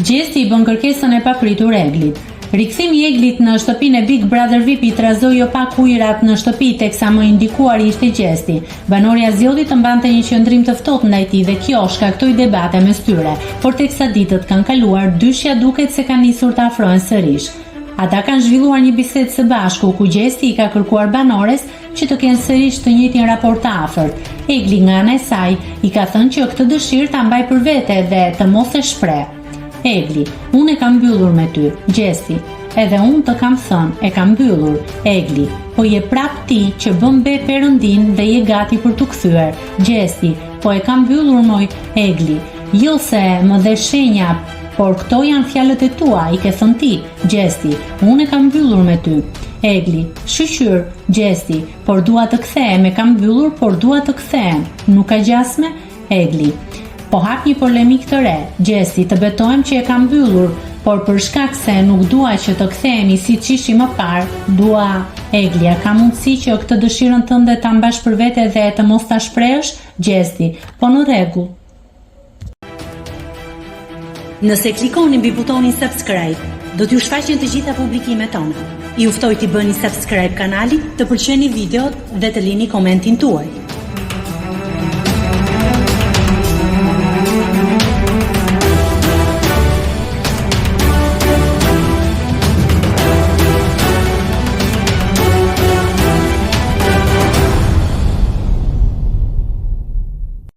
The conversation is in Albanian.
Gjesti i bën kërkesën e papritur Eglit. Rikthimi i Eglit në shtëpinë e Big Brother VIP-it trazoi jo pak ujërat në shtëpi, teksa më indikuari ishte Gjesti. Banorja zgjodhi të mbante një qendrim të ftohtë ndaj tij dhe kjo shkaktoi debate mes tyre, por teksa ditët kanë kaluar, dyshja duket se kanë nisur të afrohen sërish. Ata kanë zhvilluar një bisedë së bashku ku Gjesti i ka kërkuar banores që të kenë sërish të njëjtin raport të afërt. Egli nga ana e saj i ka thënë që këtë dëshirë ta mbaj për vete dhe të mos e shpreh. Egli, unë e kam mbyllur me ty. Gjesti, edhe unë të kam thënë, e kam mbyllur. Egli, po je prap ti që bën be perëndin dhe je gati për t'u kthyer. Gjesti, po e kam mbyllur moj. Egli, jo se më dhe shenja, por këto janë fjalët e tua, i ke thënë ti. Gjesti, unë e kam mbyllur me ty. Egli, shqyr. Gjesti, por dua të kthehem, e kam mbyllur, por dua të kthehem. Nuk ka gjasme? Egli, po hap një polemik të re. Gjesti, të betohem që e kam mbyllur, por për shkak se nuk dua që të kthehemi siç ishim më parë, dua. Egli, a ka mundësi që këtë dëshirën tënde ta mbash për vete dhe të mos ta shprehësh? Gjesti, po në rregull. Nëse klikoni mbi butonin subscribe, do t'ju shfaqen të gjitha publikimet tona. Ju ftoj t'i bëni subscribe kanalit, të pëlqeni videot dhe të lini komentin tuaj.